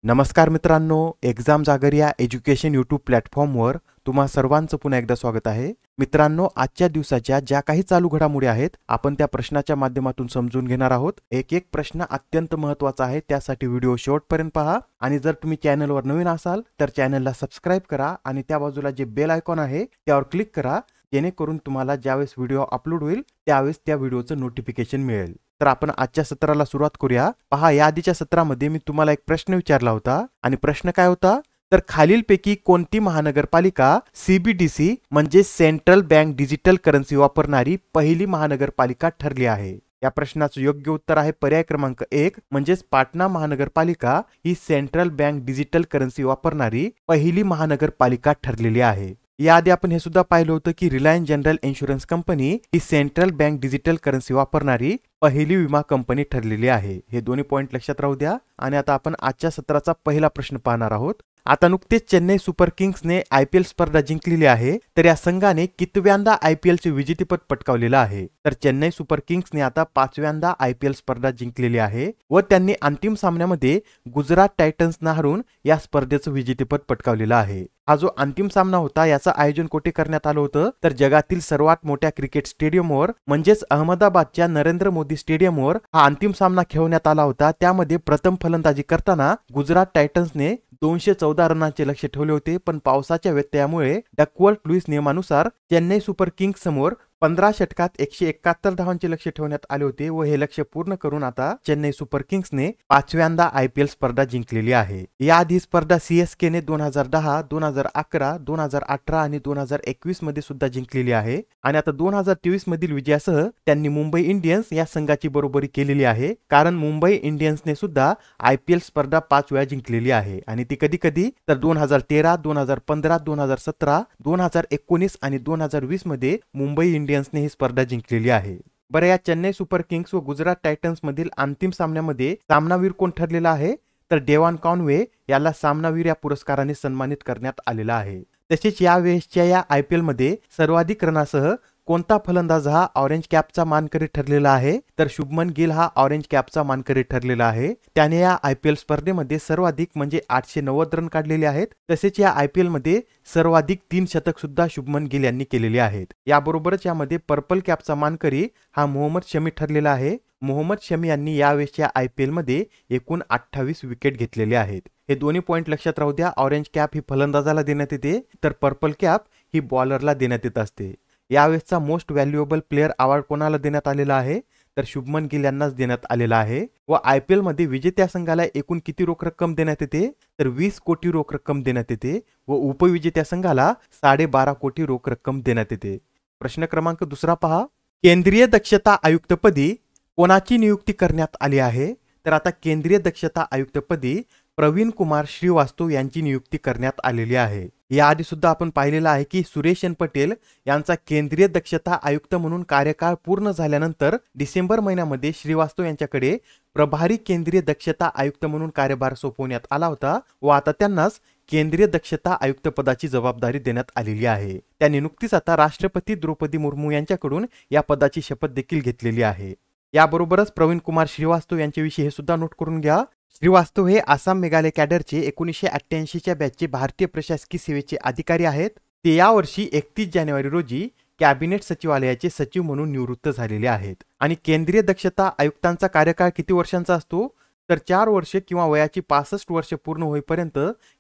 नमस्कार मित्रांनो, एक्झाम जागर या एज्युकेशन यूट्यूब प्लॅटफॉर्मवर तुम्हा सर्वांचं पुन्हा एकदा स्वागत आहे। मित्रांनो, आजच्या दिवसाच्या ज्या काही चालू घडामोडी आहेत आपण त्या प्रश्नाच्या माध्यमातून समजून घेणार आहोत। एक एक प्रश्न अत्यंत महत्त्वाचा आहे, त्यासाठी व्हिडिओ शेवटपर्यंत पहा आणि जर तुम्ही चॅनलवर नवीन असाल तर चॅनलला सबस्क्राइब करा आणि त्या बाजूला जे बेल आयकॉन आहे त्यावर क्लिक करा, जेणेकरून तुम्हाला ज्यावेळेस व्हिडिओ अपलोड होईल त्यावेळेस त्या व्हिडिओचं नोटिफिकेशन मिळेल। तर आपण आजच्या सत्राला सुरुवात करूया। पहा, या आधीच्या सत्रामध्ये मी तुम्हाला एक प्रश्न विचारला होता आणि प्रश्न काय होता, तर खालीलपैकी कोणती महानगरपालिका सीबीडीसी म्हणजे सेंट्रल बँक डिजिटल करन्सी वापरणारी पहिली महानगरपालिका ठरली आहे। या प्रश्नाचं योग्य उत्तर आहे पर्याय क्रमांक 1 म्हणजेच पाटणा महानगरपालिका ही सेंट्रल बँक डिजिटल करन्सी वापरणारी पहिली महानगरपालिका ठरलेली आहे। याआधी आपण हे सुद्धा पाहिलं होतं की रिलायन्स जनरल इन्शुरन्स कंपनी ही सेंट्रल बँक डिजिटल करन्सी वापरणारी पहिली विमा कंपनी ठरलेली आहे। हे दोन्ही पॉइंट लक्षात राहू द्या। आणि आता आपण आजच्या सत्राचा पहिला प्रश्न पाहणार आहोत। आता नुकतेच चेन्नई सुपर किंग्सने आयपीएल स्पर्धा जिंकलेली आहे, तर या संघाने कितव्यांदा आयपीएलचे विजेतेपद पटकावलेलं आहे? तर चेन्नई सुपर किंग्सने आता 5व्यांदा आयपीएल स्पर्धा जिंकलेली आहे व त्यांनी अंतिम सामन्यामध्ये गुजरात टायटन्सना हरवून या स्पर्धेचं विजेतेपद पटकावलेलं आहे। हा जो अंतिम सामना होता याचं आयोजन कुठे करण्यात आलं होतं, तर जगातील सर्वात मोठ्या क्रिकेट स्टेडियमवर म्हणजेच अहमदाबादच्या नरेंद्र मोदी स्टेडियमवर हा अंतिम सामना खेळवण्यात आला होता। त्यामध्ये प्रथम फलंदाजी करताना गुजरात टायटन्सने 214 रनांचे लक्ष्य ठेवले होते, पण पावसाच्या व्यत्ययामुळे डकवर्थ लुईस नियमानुसार चेन्नई सुपर किंग्स समोर 15 षटकात 171 धावांचे लक्ष्य ठेवण्यात आले होते व हे लक्ष्य पूर्ण करून आता चेन्नई सुपर किंग्सने 5व्यांदा आयपीएल स्पर्धा जिंकलेली आहे। याआधी स्पर्धा सीएसकेने 2010, 2011, 2018 आणि 2021 मध्ये सुद्धा जिंकलेली आहे आणि आता 2023 मधील विजयासह त्यांनी मुंबई इंडियन्स या संघाची बरोबरी केलेली आहे, कारण मुंबई इंडियन्सने सुद्धा आयपीएल स्पर्धा 5 वेळा जिंकलेली आहे आणि ती कधी कधी तर 2013, 2015, 2017, 2019 आणि 2020 मध्ये मुंबई इंडियन्सने ही स्पर्धा जिंकलेली आहे। बरं, या चेन्नई सुपर किंग्स व गुजरात टायटन्स मधील अंतिम सामन्यामध्ये सामनावीर कोण ठरलेला आहे, तर डेव्हान कॉनवे याला सामनावीर या पुरस्काराने सन्मानित करण्यात आलेला आहे। तसेच या वेळेसच्या या आयपीएल मध्ये सर्वाधिक रनासह कोणता फलंदाज हा ऑरेंज कॅपचा मानकरी ठरलेला आहे, तर शुभमन गिल हा ऑरेंज कॅपचा मानकरी ठरलेला आहे। त्याने या आयपीएल स्पर्धेमध्ये सर्वाधिक म्हणजे 890 रन काढलेले आहेत। तसेच या आयपीएल मध्ये सर्वाधिक 3 शतक सुद्धा शुभमन गिल यांनी केलेले आहेत। याबरोबरच यामध्ये पर्पल कॅपचा मानकरी हा मोहम्मद शमी ठरलेला आहे। मोहम्मद शमी यांनी यावेळेसच्या आयपीएल मध्ये एकूण 28 विकेट घेतलेले आहेत। हे दोन्ही पॉइंट लक्षात राहू द्या। ऑरेंज कॅप ही फलंदाजाला देण्यात येते, तर पर्पल कॅप ही बॉलरला देण्यात येत असते। यावेळेसचा मोस्ट व्हॅल्युएबल प्लेअर अवॉर्ड कोणाला देण्यात आलेला आहे, तर शुभमन गिल यांनाच देण्यात आलेला आहे। व आयपीएल मध्ये विजेत्या संघाला एकूण किती रोख रक्कम देण्यात येते, तर 20 कोटी रोख रक्कम देण्यात येते व उपविजेत्या संघाला 12.5 कोटी रोख रक्कम देण्यात येते। प्रश्न क्रमांक दुसरा पहा, केंद्रीय दक्षता आयुक्तपदी कोणाची नियुक्ती करण्यात आली आहे? तर आता केंद्रीय दक्षता आयुक्तपदी प्रवीण कुमार श्रीवास्तव यांची नियुक्ती करण्यात आलेली आहे। याआधी सुद्धा आपण पाहिलेलं आहे की सुरेश एन पटेल यांचा केंद्रीय दक्षता आयुक्त म्हणून कार्यकाळ पूर्ण झाल्यानंतर डिसेंबर महिन्यामध्ये श्रीवास्तव यांच्याकडे प्रभारी केंद्रीय दक्षता आयुक्त म्हणून कार्यभार सोपवण्यात आला होता व आता त्यांनाच केंद्रीय दक्षता आयुक्त पदाची जबाबदारी देण्यात आलेली आहे। त्यांनी नुकतीच आता राष्ट्रपती द्रौपदी मुर्मू यांच्याकडून या पदाची शपथ देखील घेतलेली आहे। याबरोबरच प्रवीण कुमार श्रीवास्तव यांच्याविषयी हे सुद्धा नोट करून घ्या। श्रीवास्तव हे आसाम मेघालय कॅडरचे 1988च्या बॅचचे भारतीय प्रशासकीय सेवेचे अधिकारी आहेत। ते यावर्षी 31 जानेवारी रोजी कॅबिनेट सचिवालयाचे सचिव म्हणून निवृत्त झालेले आहेत। आणि केंद्रीय दक्षता आयुक्तांचा कार्यकाळ किती वर्षांचा असतो, तर 4 वर्ष किंवा वयाची 65 वर्ष पूर्ण होईपर्यंत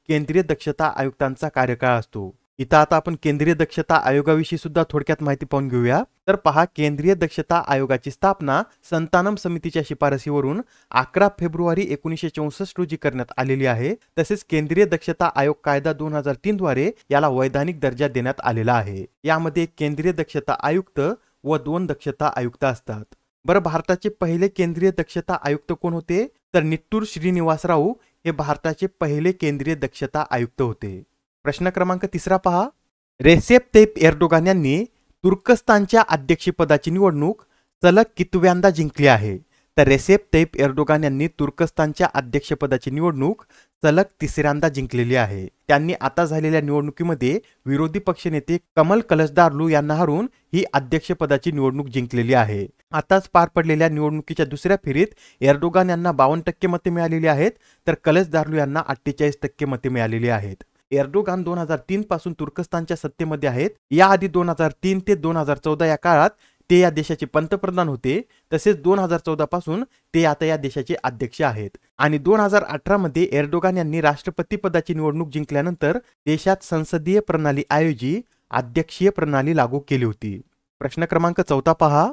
केंद्रीय दक्षता आयुक्तांचा कार्यकाळ असतो। इथं आता आपण केंद्रीय दक्षता आयोगाविषयी सुद्धा थोडक्यात माहिती पाहून घेऊया। तर पहा, केंद्रीय दक्षता आयोगाची स्थापना संतानम समितीच्या शिफारसीवरून 11 फेब्रुवारी 1964 रोजी करण्यात आलेली आहे। तसेच केंद्रीय दक्षता आयोग कायदा 2003 द्वारे याला वैधानिक दर्जा देण्यात आलेला आहे। यामध्ये केंद्रीय दक्षता आयुक्त व 2 दक्षता आयुक्त असतात। बरं, भारताचे पहिले केंद्रीय दक्षता आयुक्त कोण होते, तर निट्टूर श्रीनिवास राव हे भारताचे पहिले केंद्रीय दक्षता आयुक्त होते। प्रश्न क्रमांक तिसरा पहा, रेसेप तय्यप एर्डोगान यांनी तुर्कस्तानच्या अध्यक्षपदाची निवडणूक सलग कितव्यांदा जिंकली आहे? तर रेसेप तय्यप एर्डोगान यांनी तुर्कस्तानच्या अध्यक्षपदाची निवडणूक सलग तिसऱ्यांदा जिंकलेली आहे. त्यांनी आता झालेल्या निवडणुकीमध्ये विरोधी पक्षनेते कमल कलचदारलू यांना हरून ही अध्यक्षपदाची निवडणूक जिंकलेली आहे. आताच पार पडलेल्या निवडणुकीच्या दुसऱ्या फेरीत एर्डोगान यांना 52% मते मिळालेली आहेत, तर कलचदारलू यांना 48% मते मिळालेली आहेत. एर्डोगान 2003 पासून तुर्कस्तानच्या सत्तेमध्ये आहेत. याआधी 2003 ते 2014 या काळात ते या देशाचे पंतप्रधान होते. तसेच 2014 पासून ते आता या देशाचे अध्यक्ष आहेत. आणि 2018 मध्ये एर्डोगान यांनी राष्ट्रपती पदाची निवडणूक जिंकल्यानंतर देशात संसदीय प्रणाली ऐवजी अध्यक्षीय प्रणाली लागू केली होती. प्रश्न क्रमांक 14 पहा.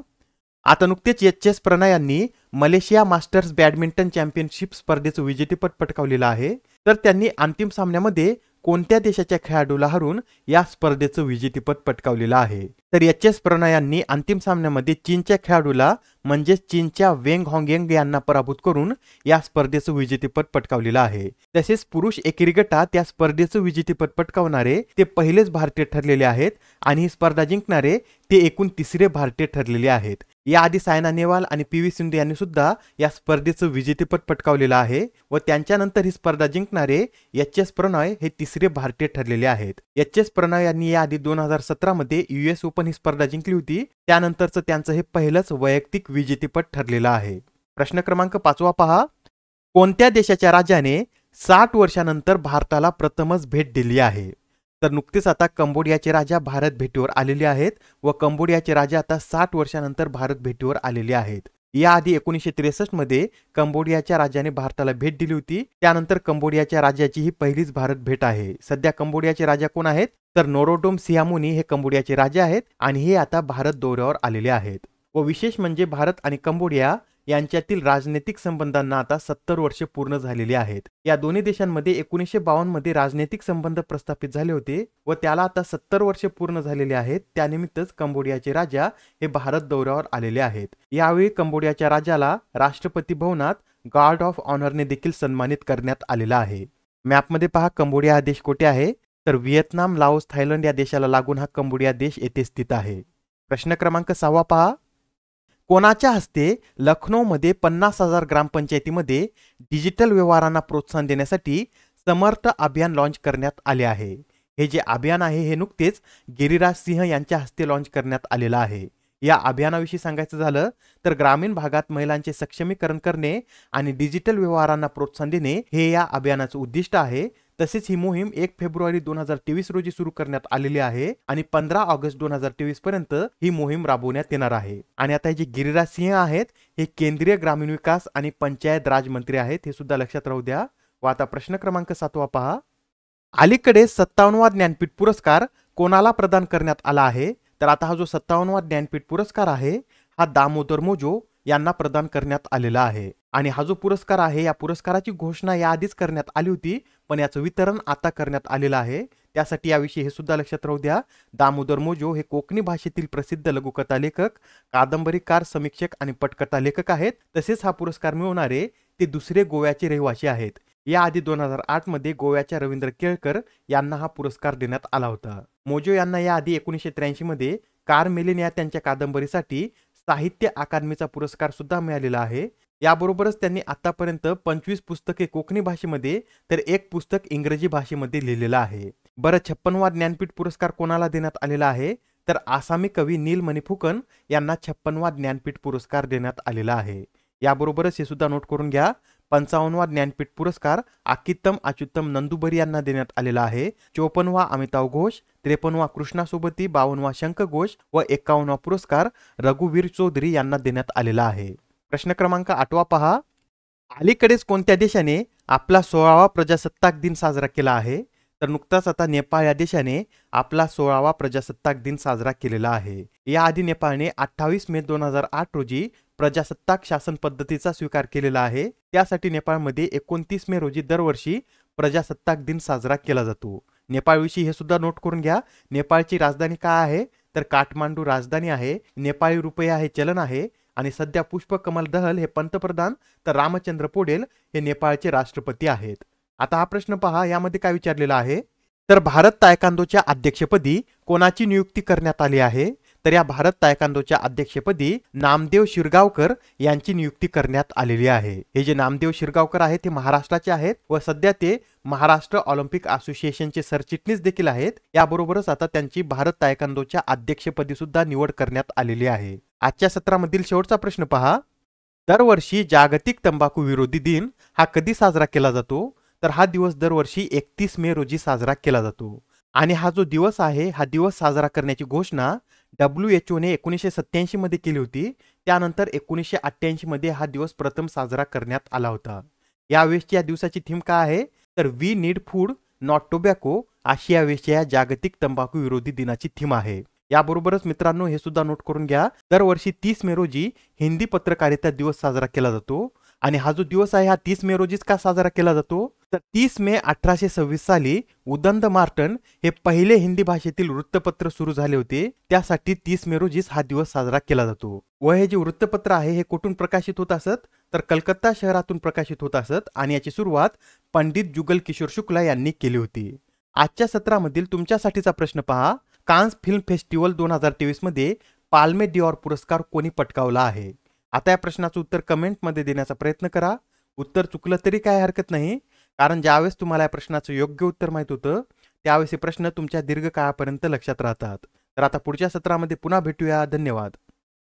आता नुकतेच एच.एस. प्रणय यांनी मलेशिया मास्टर्स बॅडमिंटन चॅम्पियनशिप स्पर्धेचं विजेतेपद पटकावलेलं आहे. तर त्यांनी अंतिम सामन्यामध्ये कोणत्या देशाच्या खेळाडूला हरून या स्पर्धेचं विजेतेपद पटकावलेलं आहे? तर एच.एस. प्रणय यांनी अंतिम सामन्यामध्ये चीनच्या खेळाडूला म्हणजेच चीनच्या वेंग हॉंगयंग यांना पराभूत करून या स्पर्धेचं विजेतेपद पटकावलेलं आहे. तसेच पुरुष एकेरी गटात या स्पर्धेचं विजेतेपद पटकावणारे ते पहिलेच भारतीय ठरलेले आहेत आणि ही स्पर्धा जिंकणारे ते एकूण तिसरे भारतीय ठरलेले आहेत. याआधी सायना नेहवाल आणि पी.व्ही. सिंधू यांनी सुद्धा या स्पर्धेचं विजेतेपद पटकावलेलं आहे व त्यांच्यानंतर ही स्पर्धा जिंकणारे एच.एस. प्रणय हे तिसरे भारतीय ठरलेले आहेत. एच.एस. प्रणय यांनी याआधी 2017 मध्ये US ओपन ही स्पर्धा जिंकली होती. त्यानंतरचं त्यांचं हे पहिलंच वैयक्तिक विजेतेपद ठरलेलं आहे. प्रश्न क्रमांक 5 पहा. कोणत्या देशाच्या राजाने 60 वर्षानंतर भारताला प्रथमच भेट दिली आहे? तर नुकतेच आता कंबोडियाचे राजा भारत भेटीवर आलेले आहेत व कंबोडियाचे राजा आता 60 वर्षानंतर भारत भेटीवर आलेले आहेत. याआधी 1963 मध्ये कंबोडियाच्या राजाने भारताला भेट दिली होती. त्यानंतर कंबोडियाच्या राजाची ही पहिलीच भारत भेट आहे. सध्या कंबोडियाचे राजा कोण आहेत? तर नोरोडोम सिहामुनी हे कंबोडियाचे राजे आहेत आणि हे आता भारत दौऱ्यावर आलेले आहेत. व विशेष म्हणजे भारत आणि कंबोडिया यांच्यातील राजनैतिक संबंधांना आता 70 वर्षे पूर्ण झालेली आहेत. या दोन्ही देशांमध्ये 1952 मध्ये राजनैतिक संबंध प्रस्थापित झाले होते व त्याला आता 70 वर्षे पूर्ण झालेले आहेत. त्यानिमित्तच कंबोडियाचे राजा हे भारत दौऱ्यावर आलेले आहेत. यावेळी कंबोडियाच्या राजाला राष्ट्रपती भवनात गार्ड ऑफ ऑनरने देखील सन्मानित करण्यात आलेला आहे. मॅपमध्ये पहा कंबोडिया हा देश कुठे आहे? तर व्हिएतनाम, लाओस, थायलंड या देशाला लागून हा कंबोडिया देश येथे स्थित आहे. प्रश्न क्रमांक 6 पहा. कोणाच्या हस्ते लखनौमध्ये 50,000 ग्रामपंचायतीमध्ये डिजिटल व्यवहारांना प्रोत्साहन देण्यासाठी समर्थ अभियान लॉन्च करण्यात आले आहे? हे जे अभियान आहे हे नुकतेच गिरिराज सिंह यांच्या हस्ते लॉन्च करण्यात आलेलं आहे. या अभियानाविषयी सांगायचं झालं तर ग्रामीण भागात महिलांचे सक्षमीकरण करणे आणि डिजिटल व्यवहारांना प्रोत्साहन देणे हे या अभियानाचं उद्दिष्ट आहे. तसेच ही मोहीम 1 फेब्रुवारी 2023 रोजी सुरू करण्यात आलेली आहे आणि 15 ऑगस्ट 2023 पर्यंत ही मोहीम राबवण्यात येणार आहे. आणि आता हे जे गिरिराज सिंह आहेत हे केंद्रीय ग्रामीण विकास आणि पंचायत राज मंत्री आहेत, हे सुद्धा लक्षात राहू द्या. व आता प्रश्न क्रमांक 7 पहा. अलीकडे 57वा ज्ञानपीठ पुरस्कार कोणाला प्रदान करण्यात आला आहे? तर आता हा जो 57वा ज्ञानपीठ पुरस्कार आहे हा दामोदर मोजो यांना प्रदान करण्यात आलेला आहे. आणि हा जो पुरस्कार आहे या पुरस्काराची घोषणा याआधीच करण्यात आली होती, पण याचं वितरण आता करण्यात आलेलं आहे. त्यासाठी याविषयी हे सुद्धा लक्षात राहू द्या. दामोदर मोजो हे कोकणी भाषेतील प्रसिद्ध लघुकथा लेखक, कादंबरीकार, समीक्षक आणि पटकथा लेखक आहेत. तसेच हा पुरस्कार मिळवणारे ते दुसरे गोव्याचे रहिवासी आहेत. याआधी 2008 मध्ये गोव्याच्या रवींद्र केळकर यांना हा पुरस्कार देण्यात आला होता. मोजो यांना याआधी 1983 मध्ये कार्मेलिन या त्यांच्या कादंबरीसाठी साहित्य अकादमीचा पुरस्कार सुद्धा मिळालेला आहे. याबरोबरच त्यांनी आतापर्यंत 25 पुस्तके कोकणी भाषेमध्ये तर 1 पुस्तक इंग्रजी भाषेमध्ये लिहिलेलं आहे. बरं, 56वा ज्ञानपीठ पुरस्कार कोणाला देण्यात आलेला आहे? तर आसामी कवी नीलमणी फुकन यांना 56वा ज्ञानपीठ पुरस्कार देण्यात आलेला आहे. याबरोबरच हे सुद्धा नोट करून घ्या. 55वा ज्ञानपीठ पुरस्कार अकित्तम अच्युतम नंदुबरी यांना देण्यात आलेला आहे. 54वा अमिताव घोष, 53वा कृष्णा सोबती, 52वा शंख घोष व 51वा पुरस्कार रघुवीर चौधरी यांना देण्यात आलेला आहे. प्रश्न क्रमांक 8 पहा. अलीकडेच कोणत्या देशाने आपला 16वा प्रजासत्ताक दिन साजरा केला आहे? तर नुकताच आता नेपाळ या देशाने आपला 16वा प्रजासत्ताक दिन साजरा केलेला आहे. याआधी नेपाळने 28 मे 2008 रोजी प्रजासत्ताक शासन पद्धतीचा स्वीकार केलेला आहे. त्यासाठी नेपाळमध्ये 29 मे रोजी दरवर्षी प्रजासत्ताक दिन साजरा केला जातो. नेपाळविषयी हे सुद्धा नोट करून घ्या. नेपाळची राजधानी काय आहे? तर काठमांडू राजधानी आहे. नेपाळी रुपया हे चलन आहे आणि सध्या पुष्पकमल दहल हे पंतप्रधान तर रामचंद्र पौडेल हे नेपाळचे राष्ट्रपती आहेत. आता हा प्रश्न पहा, यामध्ये काय विचारलेला आहे? तर भारत तायकांदोच्या अध्यक्षपदी कोणाची नियुक्ती करण्यात आली आहे? तर या भारत तायकांदोच्या अध्यक्षपदी नामदेव शिरगावकर यांची नियुक्ती करण्यात आलेली आहे। हे जे नामदेव शिरगावकर आहेत ते महाराष्ट्राचे आहेत व सध्या ते महाराष्ट्र ऑलिम्पिक असोसिएशनचे सरचिटणीस देखील आहेत। याबरोबरच आता त्यांची भारत तायकांदोच्या अध्यक्षपदी सुद्धा निवड करण्यात आलेली आहे। आजच्या सत्रामधील शेवटचा प्रश्न पहा, दरवर्षी जागतिक तंबाखू विरोधी दिन हा कधी साजरा केला जातो? तर हा दिवस दरवर्षी 31 मे रोजी साजरा केला जातो आणि हा जो दिवस आहे हा दिवस साजरा करण्याची घोषणा WHO ने 1987 मध्ये केली होती। त्यानंतर 1988 मध्ये हा दिवस प्रथम साजरा करण्यात आला होता। यावेळेसची या दिवसाची थीम काय आहे? तर we need food not tobacco अशी यावेळेसची या जागतिक तंबाखू विरोधी दिनाची थीम आहे। याबरोबरच मित्रांनो हे सुद्धा नोट करून घ्या, दरवर्षी 30 मे रोजी हिंदी पत्रकारिता दिवस साजरा केला जातो आणि हा जो दिवस आहे हा 30 मे रोजीच का साजरा केला जातो? तर 30 मे 1826 साली उदंड मार्टन हे पहिले हिंदी भाषेतील वृत्तपत्र सुरू झाले होते, त्यासाठी 30 मे रोजीच हा दिवस साजरा केला जातो। व हे जे वृत्तपत्र आहे हे कुठून प्रकाशित होत असत? तर कलकत्ता शहरातून प्रकाशित होत असत आणि याची सुरुवात पंडित जुगल किशोर शुक्ला यांनी केली होती। आजच्या सत्रामधील तुमच्यासाठीचा प्रश्न पहा, कान्स फिल्म फेस्टिवल 2023 मध्ये पाल्मे डिओर पुरस्कार कोणी पटकावला आहे? आता या प्रश्नाचं उत्तर कमेंटमध्ये देण्याचा प्रयत्न करा। उत्तर चुकलं तरी काय हरकत नाही, कारण ज्यावेळेस तुम्हाला या प्रश्नाचं योग्य उत्तर माहित होतं त्यावेळेस हे प्रश्न तुमच्या दीर्घकाळापर्यंत लक्षात राहतात। तर आता पुढच्या सत्रामध्ये पुन्हा भेटूया। धन्यवाद।